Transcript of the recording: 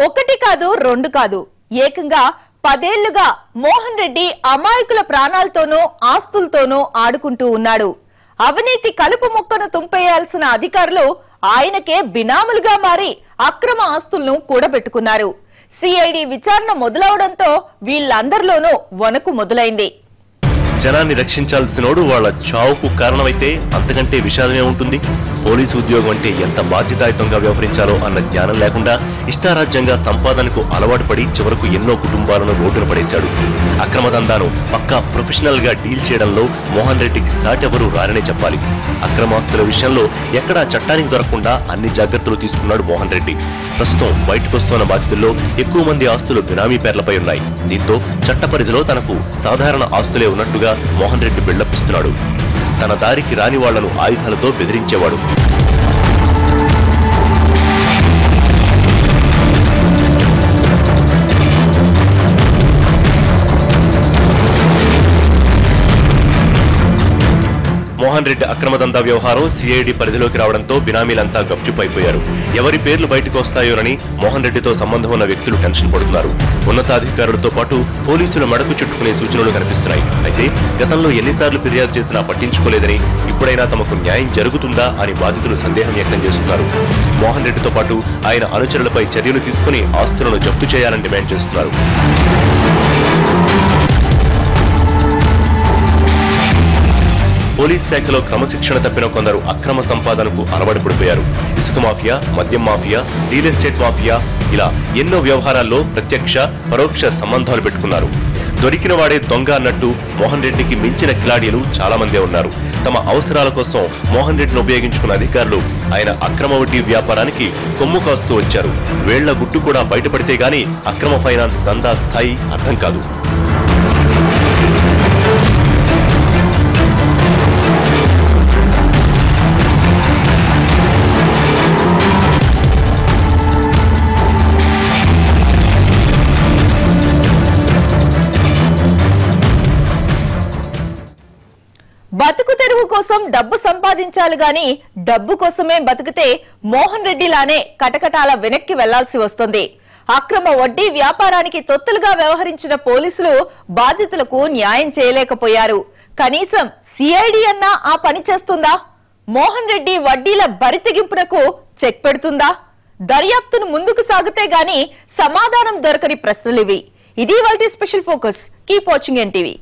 ఒకటి కాదు రెండు కాదు ఏకంగా 10 ఏళ్లుగా మోహన్ రెడ్డి అమాయకుల ప్రాణాలతోనూ ఆస్తులతోనూ ఆడుకుంటూ ఉన్నాడు. అవినీతి కలుపు మొక్కను తుంపేయాల్సిన అధికారులు ఆయనకే బినాములుగా మారి అక్రమ ఆస్తులను కూడబెట్టుకున్నారు. సిఐడి విచారణ మొదలవడంతో వీళ్ళందరిలోనూ వణుకు మొదలైంది. జనాన్ని రక్షించాల్సినోడు వాళ్ళ చావుకు కారణమైతే అంతకంటే విషాదమే ఉంటుంది. పోలీసు ఉద్యోగం అంటే ఎంత బాధ్యతాయుతంగా వ్యవహరించాలో అన్న జ్ఞానం లేకుండా ఇష్టారాజ్యంగా సంపాదనకు అలవాటు పడి చివరకు ఎన్నో కుటుంబాలను రోడ్డున పడేశాడు. అక్రమ దందాను పక్కా ప్రొఫెషనల్ గా డీల్ చేయడంలో మోహన్ రెడ్డికి సాటెవరూ రారనే చెప్పాలి. అక్రమాస్తుల విషయంలో ఎక్కడా చట్టానికి దొరకకుండా అన్ని జాగ్రత్తలు తీసుకున్నాడు మోహన్ రెడ్డి. ప్రస్తుతం బయటకు వస్తున్న బాధితుల్లో ఎక్కువ మంది ఆస్తులు బినామీ పేర్లపై ఉన్నాయి. దీంతో చట్ట పరిధిలో తనకు సాధారణ ఆస్తులే ఉన్నట్టుగా మోహన్ రెడ్డి బిల్డపిస్తున్నాడు. తన దారికి రాని వాళ్లను ఆయుధాలతో బెదిరించేవాడు. మోహన్ రెడ్డి అక్రమ దందా వ్యవహారం సిఐడి పరిధిలోకి రావడంతో బినామీలంతా గప్చుపైపోయారు. ఎవరి పేర్లు బయటకు వస్తాయోనని మోహన్ రెడ్డితో సంబంధం ఉన్న వ్యక్తులు టెన్షన్ పడుతున్నారు. ఉన్నతాధికారులతో పాటు పోలీసుల మెడకు చుట్టుకునే సూచనలు కనిపిస్తున్నాయి. అయితే గతంలో ఎన్నిసార్లు ఫిర్యాదు చేసినా పట్టించుకోలేదని, ఇప్పుడైనా తమకు న్యాయం జరుగుతుందా అని బాధితులు సందేహం వ్యక్తం చేస్తున్నారు. మోహన్ రెడ్డితో పాటు ఆయన అనుచరులపై చర్యలు తీసుకుని ఆస్తులను జప్తు చేయాలని డిమాండ్ చేస్తున్నారు. పోలీస్ శాఖలో క్రమశిక్షణ తప్పిన కొందరు అక్రమ సంపాదనకు అలవాటు పడిపోయారు. ఇసుక మాఫియా, మద్యం మాఫియా, రియల్ ఎస్టేట్ మాఫియా ఇలా ఎన్నో వ్యవహారాల్లో ప్రత్యక్ష పరోక్ష సంబంధాలు పెట్టుకున్నారు. దొరికిన వాడే దొంగ అన్నట్టు మోహన్ రెడ్డికి మించిన కిలాడీలు చాలా మందే ఉన్నారు. తమ అవసరాల కోసం మోహన్ రెడ్డిని ఉపయోగించుకున్న అధికారులు ఆయన అక్రమ వడ్డీ వ్యాపారానికి కొమ్ము కాస్తూ వచ్చారు. వేళ్ల గుట్టు కూడా బయటపడితే గానీ అక్రమ ఫైనాన్స్ దందా స్థాయి అర్థం కాదు. బతుకు తెరువు కోసం డబ్బు సంపాదించాలి గాని డబ్బు కోసమే బతికితే మోహన్ రెడ్డిలానే కటకటాల వెనక్కి వెళ్లాల్సి వస్తుంది. అక్రమ వడ్డీ వ్యాపారానికి తొత్తులుగా వ్యవహరించిన పోలీసులు బాధితులకు న్యాయం చేయలేకపోయారు. కనీసం సిఐడి అన్నా ఆ పని చేస్తుందా? మోహన్ రెడ్డి వడ్డీల బరితెగింపునకు చెక్ పెడుతుందా? దర్యాప్తును ముందుకు సాగితే గాని సమాధానం దొరకని ప్రశ్నలివి. ఇది వాటి special focus. Keep watching NTV.